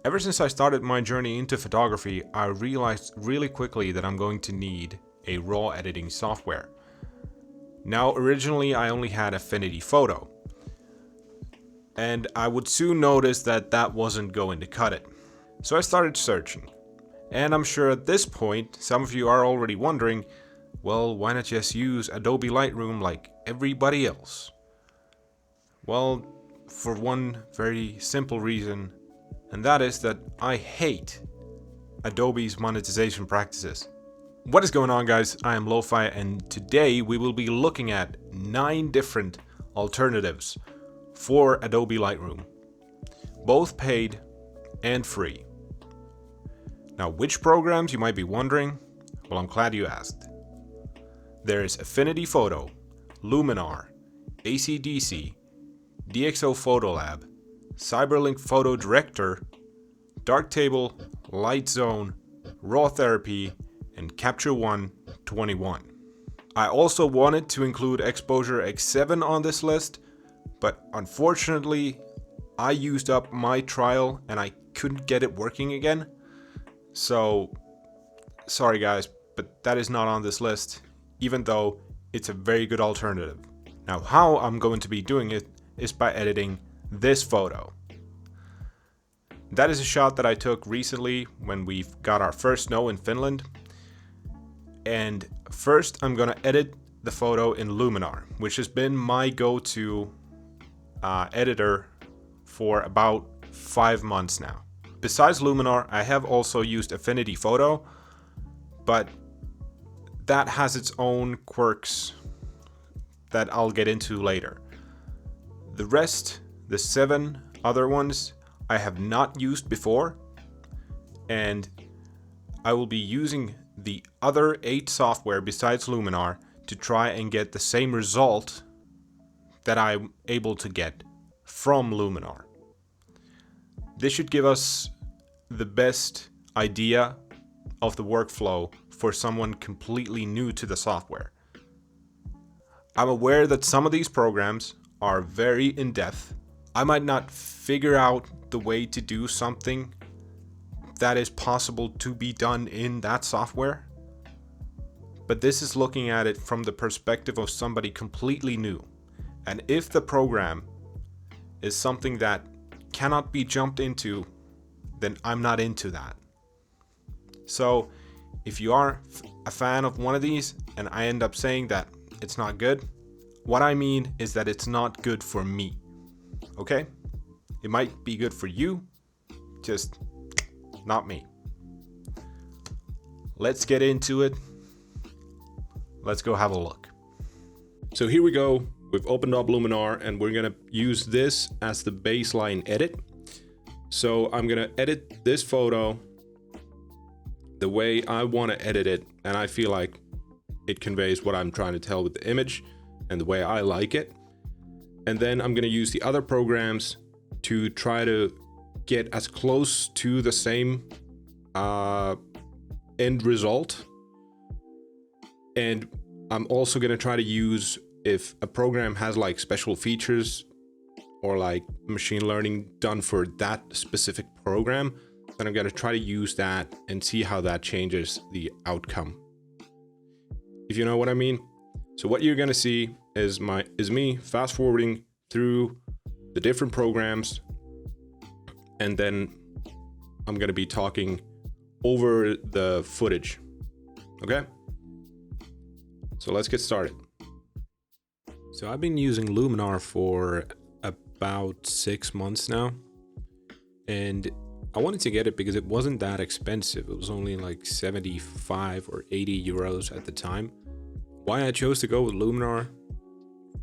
Ever since I started my journey into photography, I realized really quickly that I'm going to need a raw editing software. Now, originally I only had Affinity Photo, and I would soon notice that that wasn't going to cut it. So I started searching, and I'm sure at this point some of you are already wondering, well, why not just use Adobe Lightroom like everybody else? Well, for one very simple reason, and that is that I hate Adobe's monetization practices. What is going on, guys? I am Lo-Fi, and today we will be looking at 9 different alternatives for Adobe Lightroom, both paid and free. Now, which programs, you might be wondering? Well, I'm glad you asked. There is Affinity Photo, Luminar, ACDC, DxO Photolab, Cyberlink PhotoDirector, Darktable, LightZone, Raw Therapy, and CaptureOne 21. I also wanted to include Exposure X7 on this list, but unfortunately I used up my trial and I couldn't get it working again. So sorry guys, but that is not on this list, even though it's a very good alternative. Now, how I'm going to be doing it is by editing this photo. That is a shot that I took recently when we got our first snow in Finland. And first I'm gonna edit the photo in Luminar, which has been my go-to editor for about 5 months now. Besides Luminar, I have also used Affinity Photo, but that has its own quirks that I'll get into later. The rest, the 7 other ones, I have not used before, and I will be using the other 8 software besides Luminar to try and get the same result that I'm able to get from Luminar. This should give us the best idea of the workflow for someone completely new to the software. I'm aware that some of these programs are very in-depth. I might not figure out the way to do something that is possible to be done in that software, but this is looking at it from the perspective of somebody completely new. And if the program is something that cannot be jumped into, then I'm not into that. So if you are a fan of one of these and I end up saying that it's not good, what I mean is that it's not good for me. Okay? It might be good for you, just not me. Let's get into it. Let's go have a look. So here we go. We've opened up Luminar and we're gonna use this as the baseline edit. So I'm gonna edit this photo the way I want to edit it, and I feel like it conveys what I'm trying to tell with the image and the way I like it. And then I'm gonna use the other programs to try to get as close to the same end result. And I'm also gonna try to use, if a program has like special features or like machine learning done for that specific program, then I'm gonna try to use that and see how that changes the outcome, if you know what I mean. So what you're gonna see is me fast forwarding through the different programs, and then I'm gonna be talking over the footage. Okay? So let's get started. So I've been using Luminar for about 6 months now, and I wanted to get it because it wasn't that expensive. It was only like 75 or 80 euros at the time. Why I chose to go with Luminar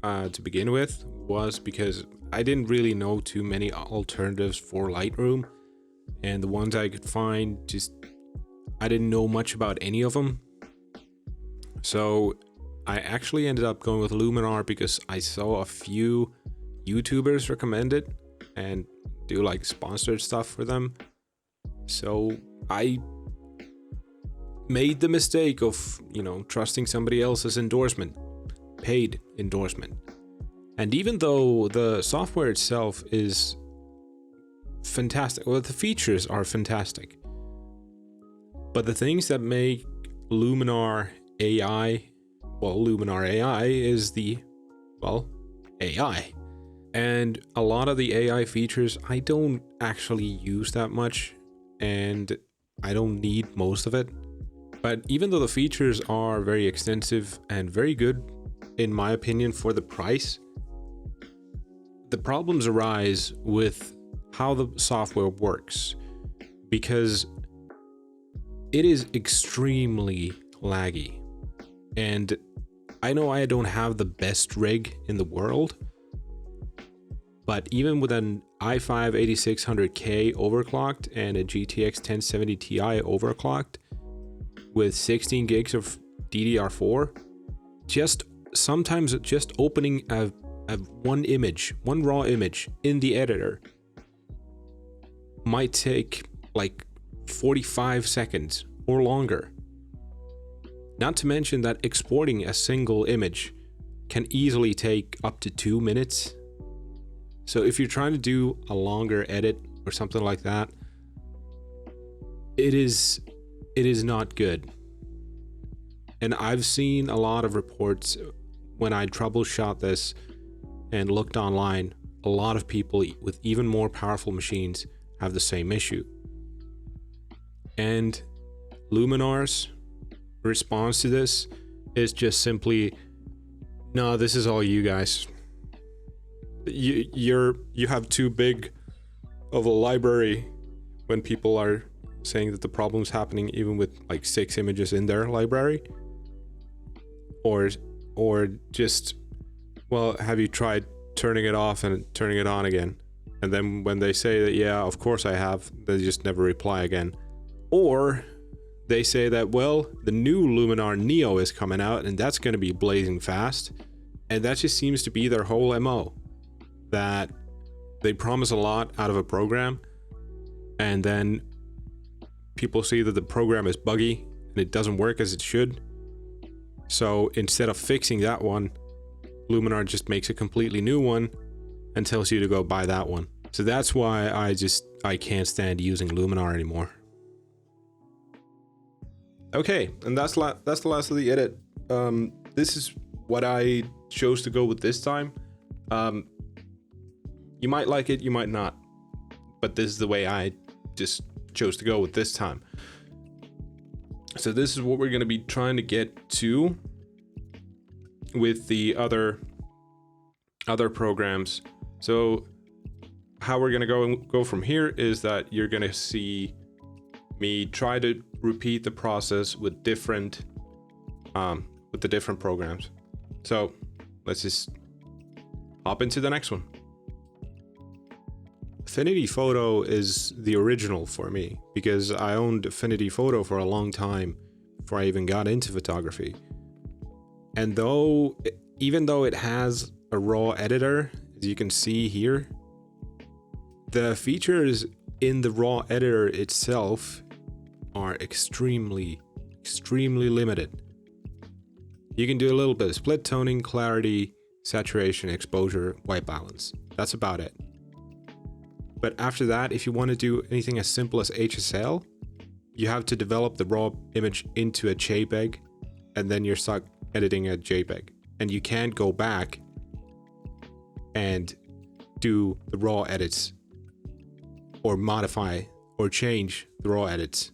to begin with was because I didn't really know too many alternatives for Lightroom, and the ones I could find, I didn't know much about any of them. So I actually ended up going with Luminar because I saw a few YouTubers recommend it and do like sponsored stuff for them. So I made the mistake of, trusting somebody else's endorsement, paid endorsement. And even though the software itself is fantastic. Well, the features are fantastic. But the things that make Luminar AI, well, Luminar AI is the, well, AI. And a lot of the AI features I don't actually use that much, and I don't need most of it. But even though the features are very extensive and very good, in my opinion, for the price, the problems arise with how the software works, because it is extremely laggy. And I know I don't have the best rig in the world, but even with an i5 8600K overclocked and a GTX 1070 Ti overclocked with 16 gigs of DDR4, sometimes just opening a one raw image in the editor might take like 45 seconds or longer. Not to mention that exporting a single image can easily take up to 2 minutes. So if you're trying to do a longer edit or something like that, it is not good. And I've seen a lot of reports when I troubleshot this and looked online. A lot of people with even more powerful machines have the same issue. And Luminar's response to this is just simply, no, this is all you guys. You have too big of a library when people are saying that the problem's happening even with like 6 images in their library. Or just, well, have you tried turning it off and turning it on again? And then when they say that, yeah, of course I have, they just never reply again. Or they say that, well, the new Luminar Neo is coming out and that's going to be blazing fast. And that just seems to be their whole MO. That they promise a lot out of a program, and then people see that the program is buggy and it doesn't work as it should. So instead of fixing that one, Luminar just makes a completely new one and tells you to go buy that one. So that's why I can't stand using Luminar anymore. Okay, and that's the last of the edit. This is what I chose to go with this time. You might like it, you might not, but this is the way I just chose to go with this time. So this is what we're going to be trying to get to with the other programs. So how we're going to go from here is that you're going to see me try to repeat the process with the different programs. So let's just hop into the next one. Affinity Photo is the original for me because I owned Affinity Photo for a long time before I even got into photography. And even though it has a raw editor, as you can see here, the features in the raw editor itself are extremely limited. You can do a little bit of split toning, clarity, saturation, exposure, white balance. That's about it. But after that, if you want to do anything as simple as HSL, you have to develop the raw image into a JPEG, and then you're stuck editing a JPEG. And you can't go back and do the raw edits or modify or change the raw edits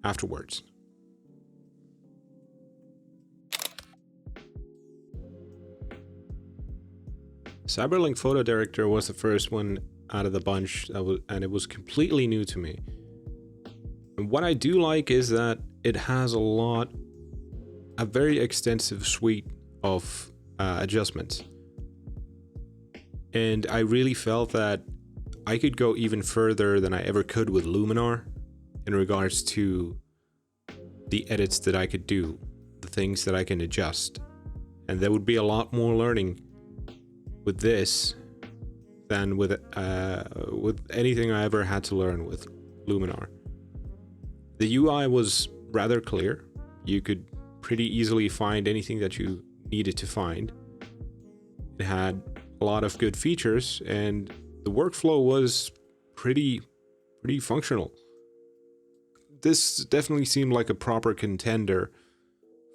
afterwards. Cyberlink PhotoDirector was the first one out of the bunch, and it was completely new to me. And what I do like is that it has a very extensive suite of adjustments. And I really felt that I could go even further than I ever could with Luminar in regards to the edits that I could do, the things that I can adjust. And there would be a lot more learning with this than with anything I ever had to learn with Luminar. The UI was rather clear. You could pretty easily find anything that you needed to find. It had a lot of good features, and the workflow was pretty functional. This definitely seemed like a proper contender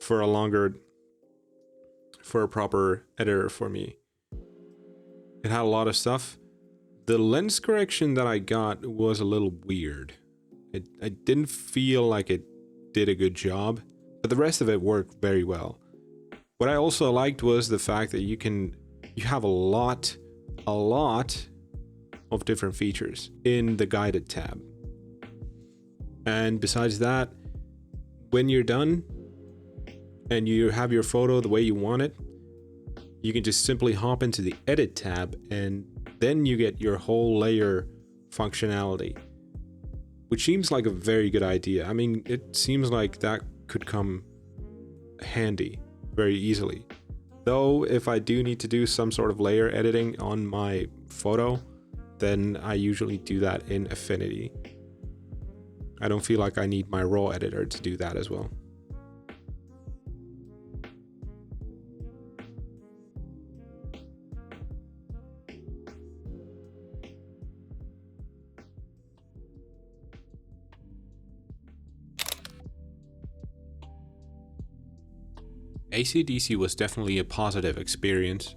for a proper editor for me. It had a lot of stuff. The lens correction that I got was a little weird. I didn't feel like it did a good job, but the rest of it worked very well. What I also liked was the fact that you have a lot of different features in the guided tab. And besides that, when you're done and you have your photo the way you want it, you can just simply hop into the edit tab, and then you get your whole layer functionality, which seems like a very good idea. I mean, it seems like that could come handy very easily. Though if I do need to do some sort of layer editing on my photo, then I usually do that in Affinity. I don't feel like I need my raw editor to do that as well. ACDC was definitely a positive experience.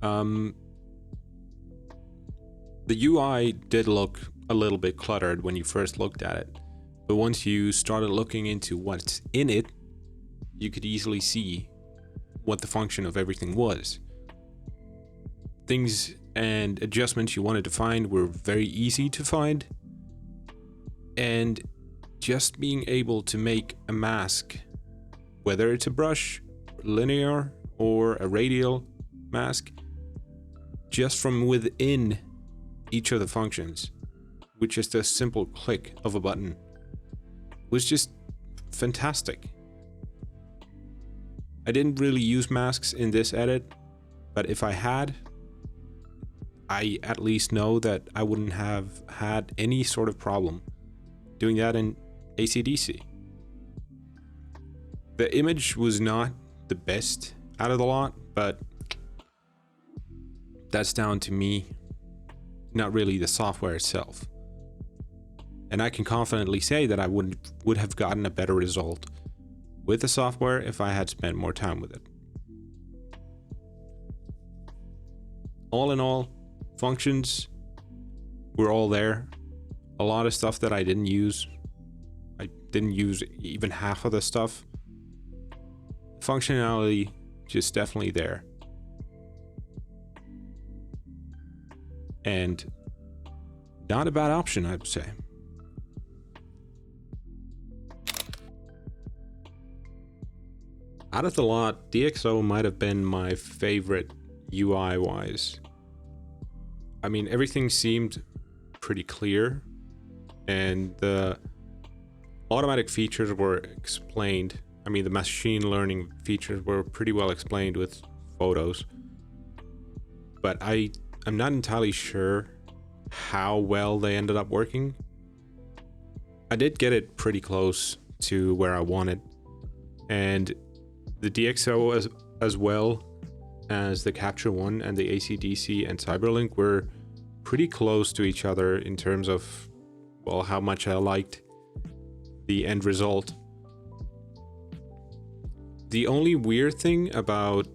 The UI did look a little bit cluttered when you first looked at it, but once you started looking into what's in it, you could easily see what the function of everything was. Things and adjustments you wanted to find were very easy to find, and just being able to make a mask, whether it's a brush, linear, or a radial mask, just from within each of the functions, with just a simple click of a button, was just fantastic. I didn't really use masks in this edit, but if I had, I at least know that I wouldn't have had any sort of problem doing that in ACDC. The image was not the best out of the lot, but that's down to me, not really the software itself. And I can confidently say that I would have gotten a better result with the software if I had spent more time with it. All in all, functions were all there. A lot of stuff that I didn't use even half of the stuff. Functionality just definitely there. And not a bad option, I'd say. Out of the lot, DxO might have been my favorite UI-wise. I mean, everything seemed pretty clear, and the automatic features were explained. I mean, the machine learning features were pretty well explained with photos, but I'm not entirely sure how well they ended up working. I did get it pretty close to where I wanted, and the DxO as well as the CaptureOne and the ACDC and Cyberlink were pretty close to each other in terms of, well, how much I liked the end result. The only weird thing about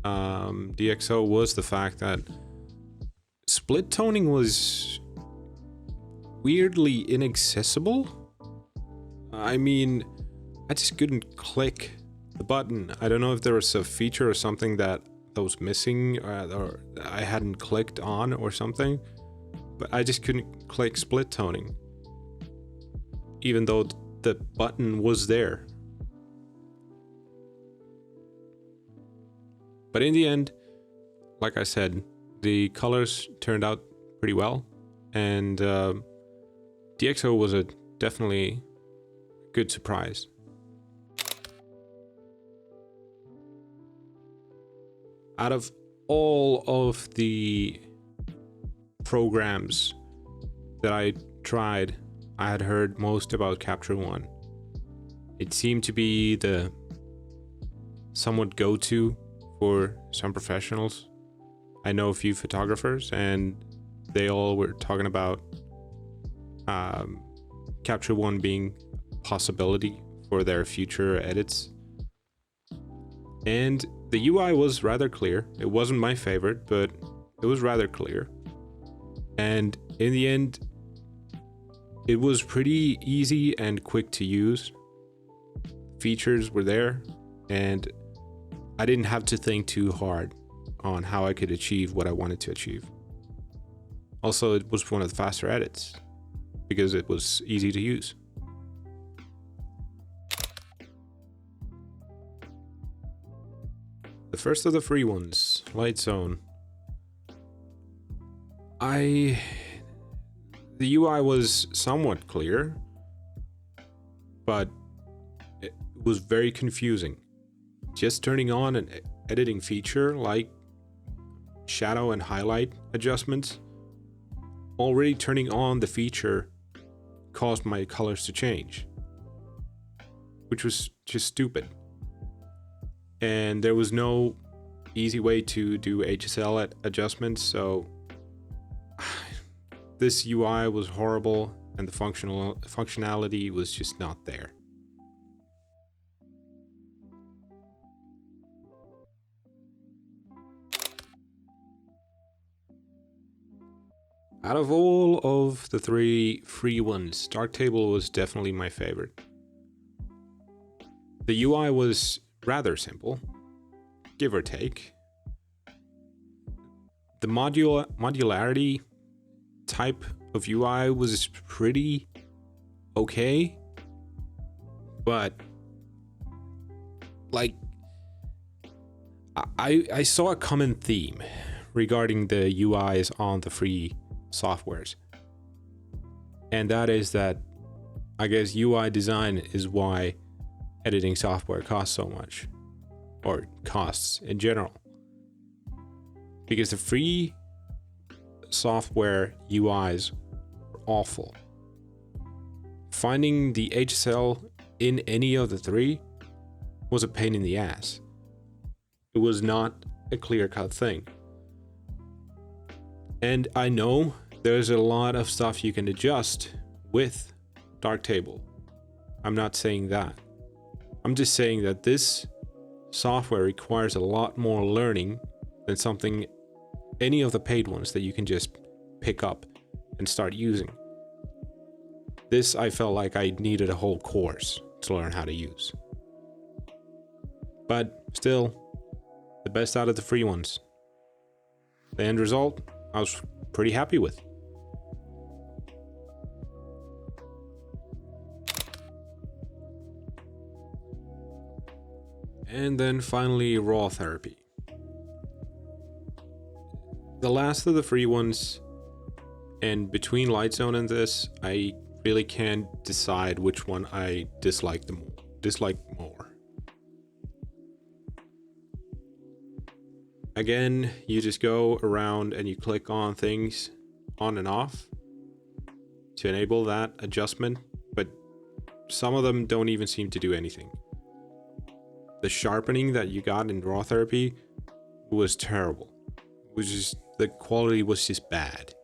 DxO was the fact that split toning was weirdly inaccessible. I mean, I just couldn't click the button. I don't know if there was a feature or something that was missing, or I hadn't clicked on or something, but I just couldn't click split toning, even though the button was there. But in the end, like I said, the colors turned out pretty well, and DxO was a definitely good surprise. Out of all of the programs that I tried, I had heard most about CaptureOne. It seemed to be the somewhat go-to for some professionals. I know a few photographers, and they all were talking about CaptureOne being a possibility for their future edits. And the UI was rather clear. It wasn't my favorite, but it was rather clear. And in the end, it was pretty easy and quick to use. Features were there, and I didn't have to think too hard on how I could achieve what I wanted to achieve. Also, it was one of the faster edits because it was easy to use. The first of the free ones, LightZone. The UI was somewhat clear, but it was very confusing. Just turning on an editing feature like shadow and highlight adjustments, already turning on the feature caused my colors to change, which was just stupid. And there was no easy way to do HSL adjustments, so this UI was horrible and the functionality was just not there. Out of all of the three free ones, Darktable was definitely my favorite. The UI was rather simple, give or take. The modularity type of UI was pretty okay, but like I saw a common theme regarding the UIs on the free softwares, and that is that I guess UI design is why editing software costs so much, or costs in general, because the free software UIs were awful. Finding the HSL in any of the three was a pain in the ass. It was not a clear-cut thing. And I know there's a lot of stuff you can adjust with Darktable. I'm not saying that. I'm just saying that this software requires a lot more learning than any of the paid ones that you can just pick up and start using. This, I felt like I needed a whole course to learn how to use. But still, the best out of the free ones. The end result, I was pretty happy with. And then finally, raw therapy. The last of the free ones, and between LightZone and this, I really can't decide which one I dislike more. Again, you just go around and you click on things on and off to enable that adjustment, but some of them don't even seem to do anything. The sharpening that you got in raw therapy was terrible. The quality was just bad.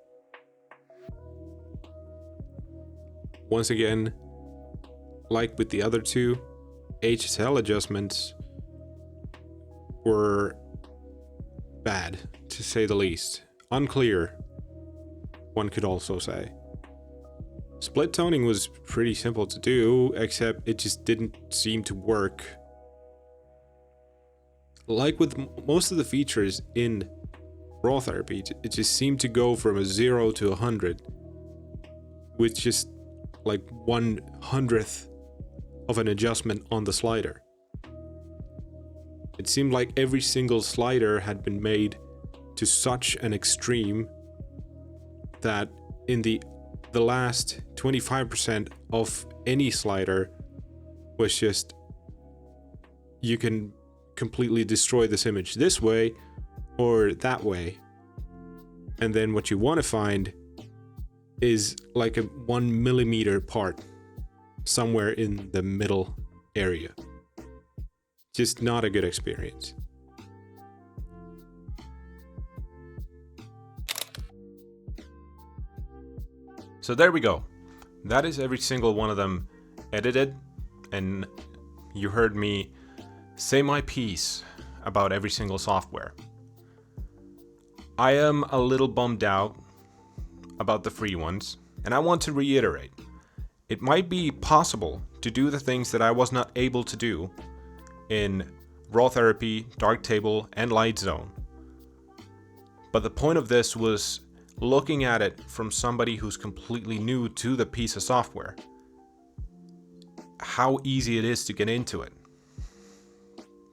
Once again, like with the other two, HSL adjustments were bad, to say the least. Unclear, one could also say. Split toning was pretty simple to do, except it just didn't seem to work. Like with most of the features in raw therapy, it just seemed to go from a 0 to 100 with just like 1/100th of an adjustment on the slider. It seemed like every single slider had been made to such an extreme that in the last 25% of any slider was just, you can completely destroy this image this way or that way, and then what you want to find is like a 1 millimeter part somewhere in the middle area. Just not a good experience. So there we go. That is every single one of them edited, and you heard me say my piece about every single software. I am a little bummed out about the free ones, and I want to reiterate, it might be possible to do the things that I was not able to do in Raw Therapy, Darktable, and LightZone. But the point of this was looking at it from somebody who's completely new to the piece of software. How easy it is to get into it.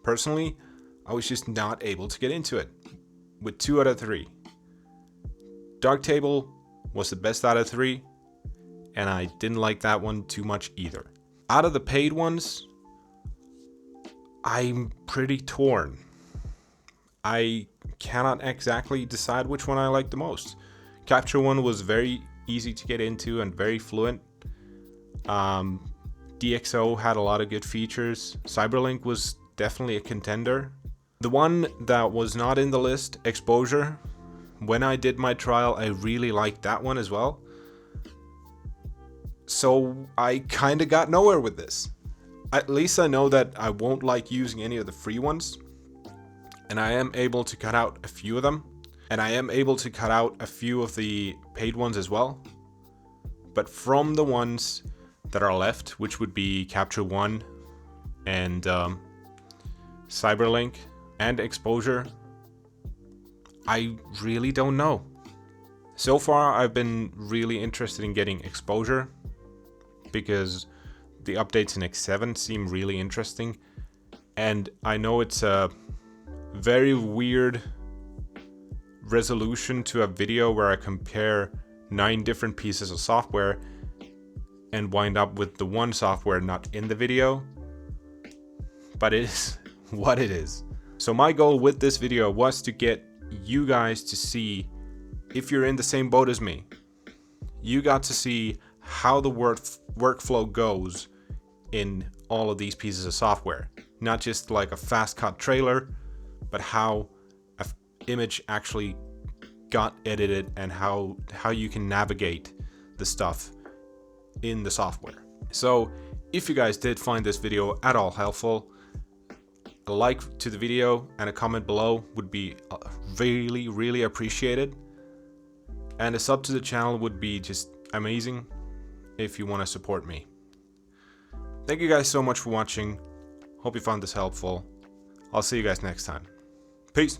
Personally, I was just not able to get into it with 2 out of 3. Darktable was the best out of 3, and I didn't like that one too much either. Out of the paid ones, I'm pretty torn. I cannot exactly decide which one I like the most. CaptureOne was very easy to get into and very fluent. DxO had a lot of good features. Cyberlink was definitely a contender. The one that was not in the list, Exposure, when I did my trial, I really liked that one as well. So I kind of got nowhere with this. At least I know that I won't like using any of the free ones, and I am able to cut out a few of them, and I am able to cut out a few of the paid ones as well. But from the ones that are left, which would be CaptureOne and Cyberlink and Exposure, I really don't know. So far, I've been really interested in getting Exposure because the updates in X7 seem really interesting, and I know it's a very weird resolution to a video where I compare 9 different pieces of software and wind up with the one software not in the video, but it is what it is. So my goal with this video was to get you guys to see if you're in the same boat as me. You got to see how the workflow goes in all of these pieces of software. Not just like a fast cut trailer, but how an image actually got edited and how you can navigate the stuff in the software. So if you guys did find this video at all helpful, a like to the video and a comment below would be really, really appreciated. And a sub to the channel would be just amazing if you want to support me. Thank you guys so much for watching. Hope you found this helpful. I'll see you guys next time. Peace.